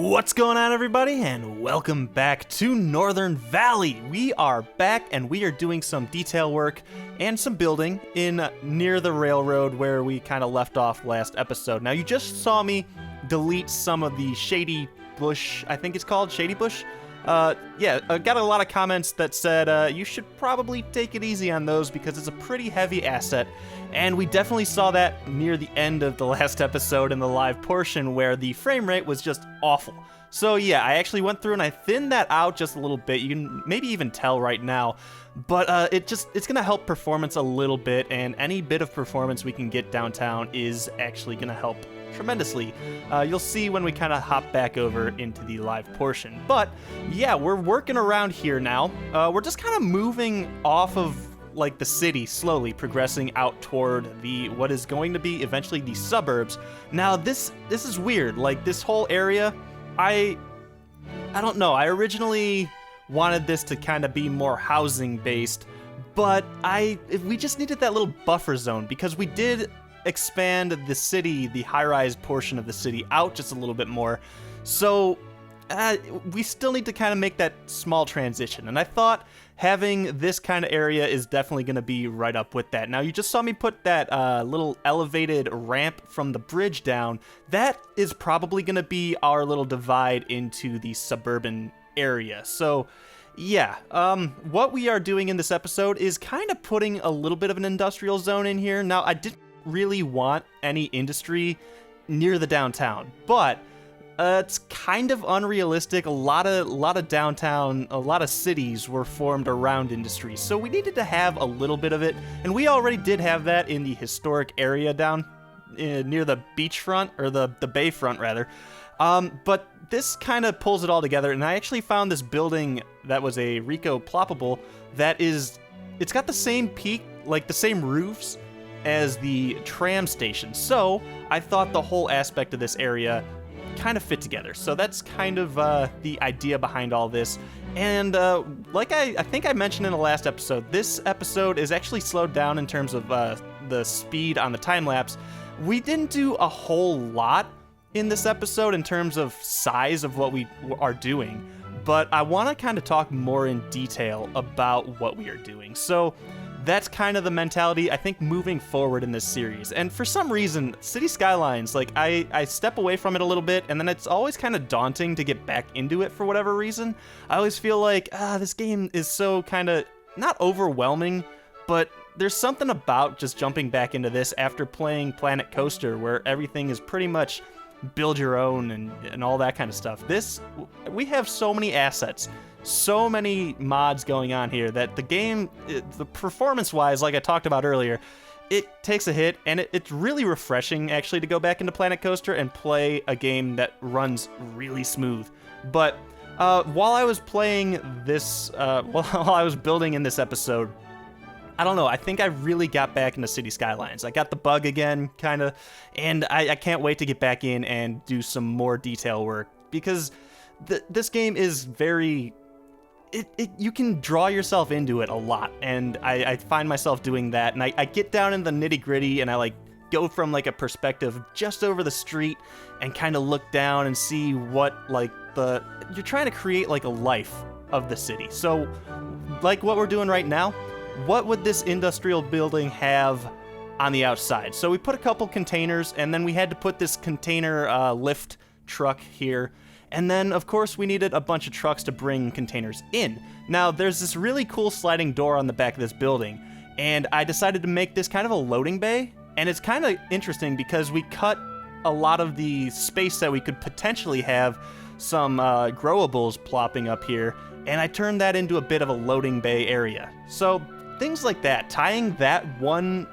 What's going on, everybody, and welcome back to Northern Valley. We are back and we are doing some detail work and some building in near the railroad where we kind of left off last episode. Now, you just saw me delete some of the shady bush, I think it's called shady bush. I got a lot of comments that said you should probably take it easy on those because it's a pretty heavy asset. And we definitely saw that near the end of the last episode in the live portion where the frame rate was just awful. So yeah, I actually went through and I thinned that out just a little bit. You can maybe even tell right now. But it's going to help performance a little bit, and any bit of performance we can get downtown is actually going to help tremendously. You'll see when we kind of hop back over into the live portion. But yeah, we're working around here now. We're just kind of moving off of like the city, slowly progressing out toward the what is going to be eventually the suburbs. Now this is weird. Like this whole area, I don't know. I originally wanted this to kind of be more housing based, but we just needed that little buffer zone because we did expand the city, the high-rise portion of the city out just a little bit more. So we still need to kind of make that small transition. And I thought having this kind of area is definitely going to be right up with that. Now, you just saw me put that little elevated ramp from the bridge down. That is probably going to be our little divide into the suburban area. So yeah, what we are doing in this episode is kind of putting a little bit of an industrial zone in here. Now, I didn't really want any industry near the downtown, but it's kind of unrealistic. A lot of downtown, a lot of cities were formed around industry, so we needed to have a little bit of it, and we already did have that in the historic area down near the beachfront, or the bayfront rather. But this kind of pulls it all together, and I actually found this building that was a RICO ploppable it's got the same peak, like the same roofs as the tram station. So I thought the whole aspect of this area kind of fit together. So that's kind of the idea behind all this. And like I think I mentioned in the last episode, this episode is actually slowed down in terms of the speed on the time lapse. We didn't do a whole lot in this episode in terms of size of what we are doing, but I want to kind of talk more in detail about what we are doing. So that's kind of the mentality, I think, moving forward in this series. And for some reason, City Skylines, like, I step away from it a little bit, and then it's always kind of daunting to get back into it for whatever reason. I always feel like, this game is so kind of, not overwhelming, but there's something about just jumping back into this after playing Planet Coaster, where everything is pretty much build your own and all that kind of stuff. We have so many assets, so many mods going on here that the game, the performance-wise, like I talked about earlier, it takes a hit, and it's really refreshing, actually, to go back into Planet Coaster and play a game that runs really smooth. But while I was playing this, while I was building in this episode, I don't know, I think I really got back into City Skylines. I got the bug again, kind of, and I can't wait to get back in and do some more detail work, because this game is very... you can draw yourself into it a lot, and I find myself doing that, and I get down in the nitty-gritty, and I like go from like a perspective just over the street and kind of look down and see what like you're trying to create like a life of the city. So like what we're doing right now, what would this industrial building have on the outside? So we put a couple containers, and then we had to put this container lift truck here. And then, of course, we needed a bunch of trucks to bring containers in. Now, there's this really cool sliding door on the back of this building, and I decided to make this kind of a loading bay. And it's kind of interesting because we cut a lot of the space that we could potentially have some growables plopping up here, and I turned that into a bit of a loading bay area. So things like that, tying that one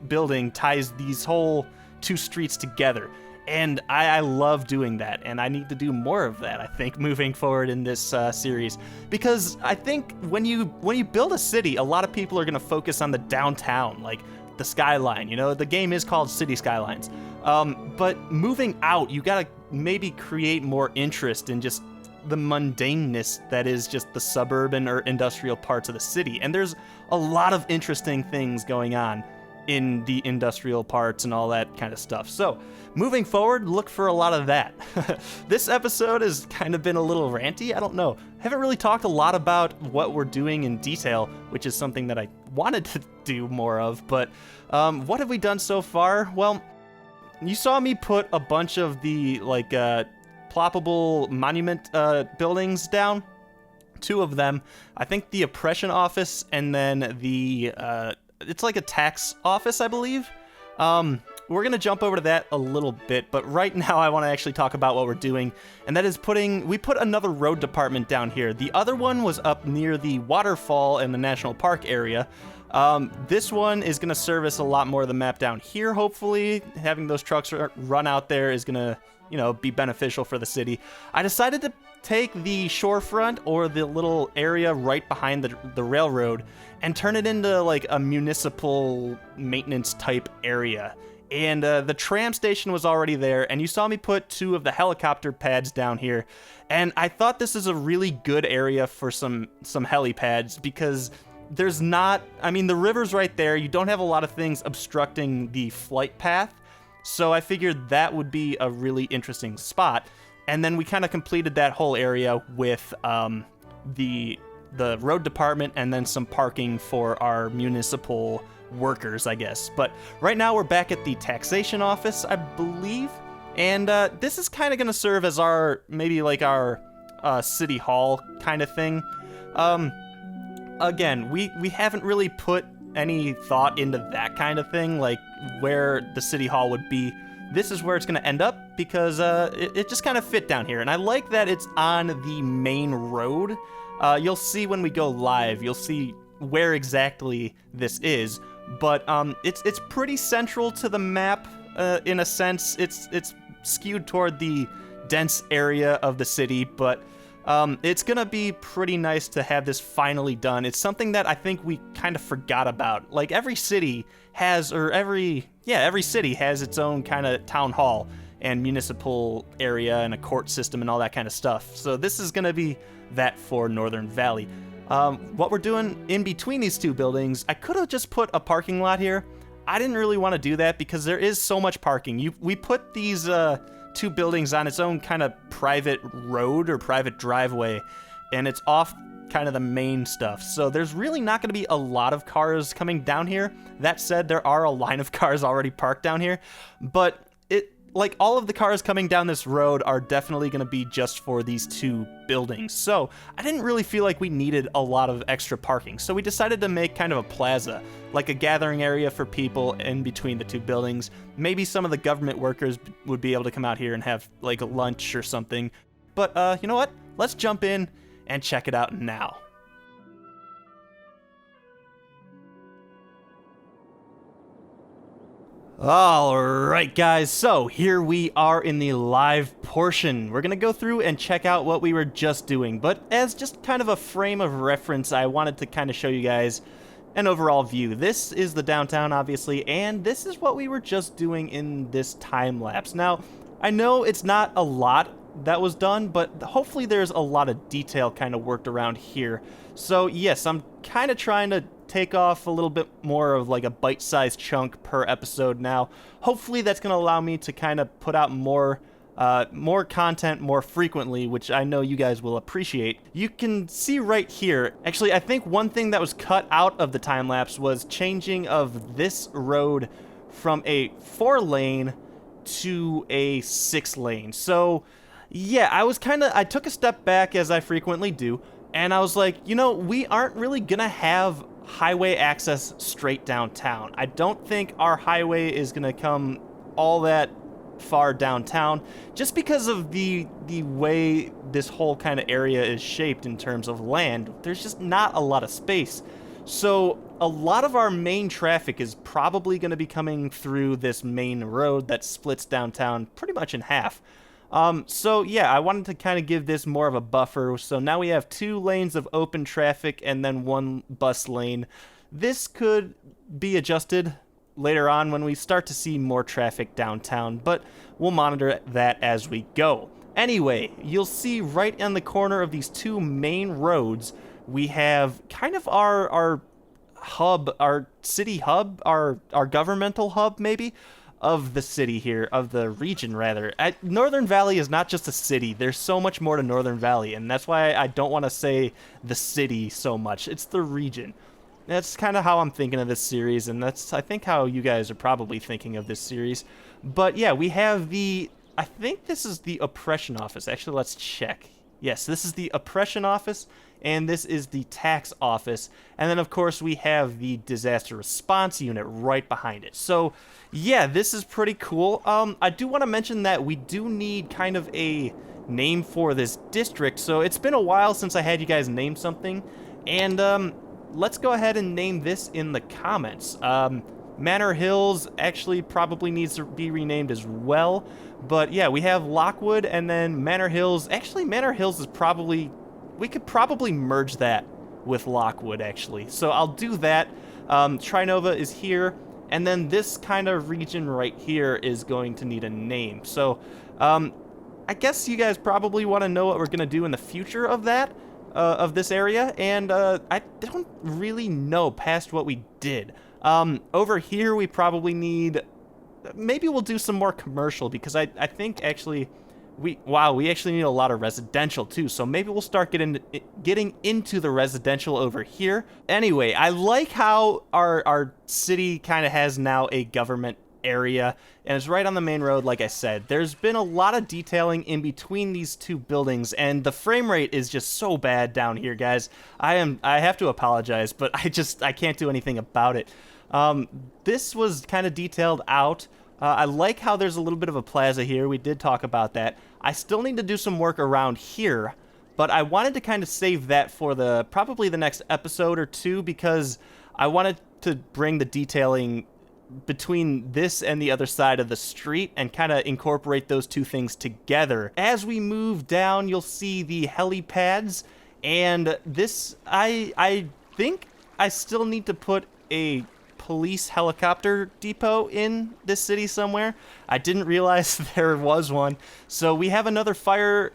building ties these whole two streets together. And I love doing that, and I need to do more of that, I think, moving forward in this series. Because I think when you build a city, a lot of people are going to focus on the downtown, like the skyline. You know, the game is called City Skylines. But moving out, you got to maybe create more interest in just the mundaneness that is just the suburban or industrial parts of the city. And there's a lot of interesting things going on in the industrial parts and all that kind of stuff. So moving forward, look for a lot of that. This episode has kind of been a little ranty. I don't know. I haven't really talked a lot about what we're doing in detail, which is something that I wanted to do more of. But what have we done so far? Well, you saw me put a bunch of the ploppable monument buildings down. 2 of them. I think the oppression office and then the it's like a tax office, I believe. We're going to jump over to that a little bit, but right now I want to actually talk about what we're doing, and that is we put another road department down here. The other one was up near the waterfall in the national park area. This one is going to service a lot more of the map down here, hopefully. Having those trucks run out there is going to, be beneficial for the city. I decided to take the shorefront or the little area right behind the railroad and turn it into like a municipal maintenance type area. And the tram station was already there, and you saw me put 2 of the helicopter pads down here. And I thought this is a really good area for some helipads because there's not, the river's right there. You don't have a lot of things obstructing the flight path. So I figured that would be a really interesting spot. And then we kind of completed that whole area with the road department and then some parking for our municipal workers, I guess. But right now we're back at the taxation office, I believe. And this is kind of going to serve as our city hall kind of thing. Again, we haven't really put any thought into that kind of thing, like where the city hall would be. This is where it's going to end up because it just kind of fit down here. And I like that it's on the main road. You'll see when we go live, you'll see where exactly this is. But it's pretty central to the map in a sense. It's skewed toward the dense area of the city, but it's going to be pretty nice to have this finally done. It's something that I think we kind of forgot about. Like every city has its own kind of town hall and municipal area and a court system and all that kind of stuff. So this is going to be that for Northern Valley. What we're doing in between these 2 buildings, I could have just put a parking lot here. I didn't really want to do that because there is so much parking. We put these 2 buildings on its own kind of private road or private driveway, and it's off kind of the main stuff. So there's really not going to be a lot of cars coming down here. That said, there are a line of cars already parked down here, but all of the cars coming down this road are definitely going to be just for these 2 buildings. So I didn't really feel like we needed a lot of extra parking. So we decided to make kind of a plaza, like a gathering area for people in between the 2 buildings. Maybe some of the government workers would be able to come out here and have like a lunch or something. But you know what? Let's jump in and check it out now. Alright guys, so here we are in the live portion. We're gonna go through and check out what we were just doing, but as just kind of a frame of reference, I wanted to kind of show you guys an overall view. This is the downtown, obviously, and this is what we were just doing in this time lapse. Now, I know it's not a lot that was done, but hopefully there's a lot of detail kind of worked around here. So yes, I'm kind of trying to take off a little bit more of like a bite-sized chunk per episode now. Hopefully that's going to allow me to kind of put out more content more frequently, which I know you guys will appreciate. You can see right here, actually, I think one thing that was cut out of the time-lapse was changing of this road from a 4-lane to a 6-lane. So yeah, I took a step back, as I frequently do, and I was like, we aren't really gonna have highway access straight downtown. I don't think our highway is gonna come all that far downtown, just because of the way this whole kind of area is shaped in terms of land. There's just not a lot of space. So a lot of our main traffic is probably going to be coming through this main road that splits downtown pretty much in half. So yeah, I wanted to kind of give this more of a buffer. So now we have 2 lanes of open traffic and then 1 bus lane. This could be adjusted later on when we start to see more traffic downtown, but we'll monitor that as we go. Anyway, you'll see right on the corner of these 2 main roads, we have kind of our hub, our city hub, our governmental hub maybe of the city here, of the region rather. Northern Valley is not just a city. There's so much more to Northern Valley, and that's why I don't want to say the city so much. It's the region. That's kind of how I'm thinking of this series, and that's, I think, how you guys are probably thinking of this series. But yeah, we have I think this is the oppression office. Actually, let's check. Yes, this is the oppression office, and this is the tax office. And then, of course, we have the disaster response unit right behind it. So, yeah, this is pretty cool. I do want to mention that we do need kind of a name for this district. So it's been a while since I had you guys name something. And let's go ahead and name this in the comments. Manor Hills actually probably needs to be renamed as well. But yeah, we have Lockwood and then Manor Hills. Actually, Manor Hills is probably... we could probably merge that with Lockwood, actually. So I'll do that. Trinova is here. And then this kind of region right here is going to need a name. So I guess you guys probably want to know what we're going to do in the future of that. Of this area, and I don't really know past what we did. Over here, we probably need... maybe we'll do some more commercial, because I think, actually, we actually need a lot of residential, too, so maybe we'll start getting into the residential over here. Anyway, I like how our city kind of has now a government area, and it's right on the main road. Like I said, there's been a lot of detailing in between these two buildings, and the frame rate is just so bad down here, guys. I have to apologize, but I can't do anything about it. This was kind of detailed out. I like how there's a little bit of a plaza here. We did talk about that. I still need to do some work around here, but I wanted to kind of save that for probably the next episode or two, because I wanted to bring the detailing between this and the other side of the street and kind of incorporate those two things together. As we move down, you'll see the helipads, and this, I think I still need to put a police helicopter depot in this city somewhere. I didn't realize there was one. So we have another fire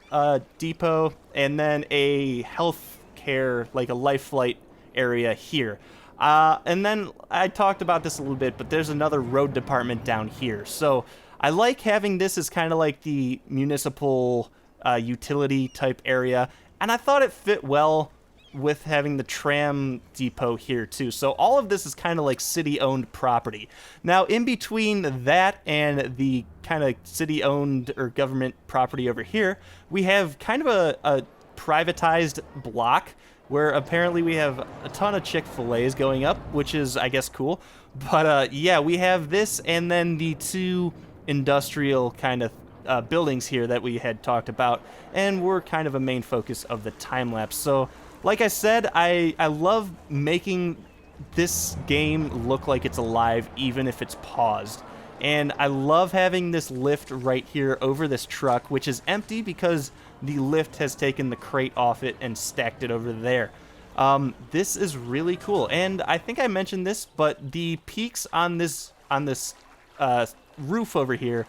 depot and then a health care, like a life flight area here. And then I talked about this a little bit, but there's another road department down here. So I like having this as kind of like the municipal utility type area. And I thought it fit well with having the tram depot here too. So all of this is kind of like city-owned property. Now, in between that and the kind of city-owned or government property over here, we have kind of a privatized block where apparently we have a ton of Chick-fil-A's going up, which is, I guess, cool. But yeah, we have this and then the two industrial kind of buildings here that we had talked about, and were kind of a main focus of the time-lapse. So, like I said, I love making this game look like it's alive, even if it's paused. And I love having this lift right here over this truck, which is empty because the lift has taken the crate off it and stacked it over there. This is really cool. And I think I mentioned this, but the peaks on this roof over here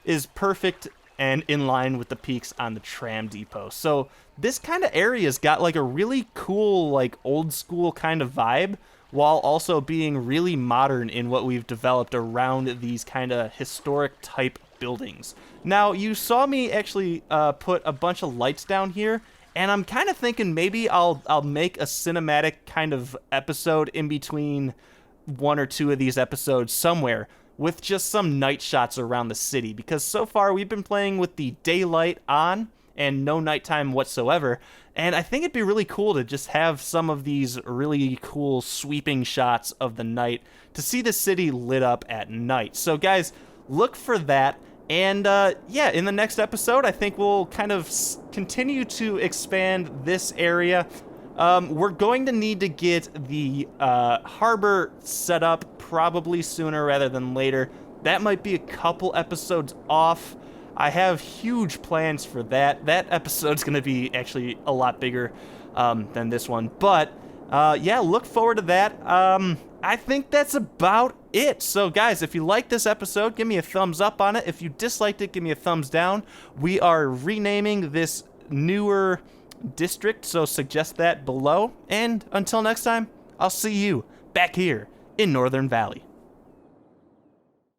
is perfect and in line with the peaks on the tram depot. So this kind of area's got like a really cool, like old school kind of vibe, while also being really modern in what we've developed around these kind of historic type buildings. Now, you saw me actually put a bunch of lights down here, and I'm kind of thinking maybe I'll make a cinematic kind of episode in between one or two of these episodes somewhere, with just some night shots around the city, because so far we've been playing with the daylight on and no nighttime whatsoever, and I think it'd be really cool to just have some of these really cool sweeping shots of the night to see the city lit up at night. So guys, look for that, and yeah, in the next episode I think we'll kind of continue to expand this area. We're going to need to get the harbor set up probably sooner rather than later. That might be a couple episodes off. I have huge plans for that. That episode's going to be actually a lot bigger than this one. But, yeah, look forward to that. I think that's about it. So, guys, if you like this episode, give me a thumbs up on it. If you disliked it, give me a thumbs down. We are renaming this newer district, so suggest that below. And until next time, I'll see you back here in Northern Valley.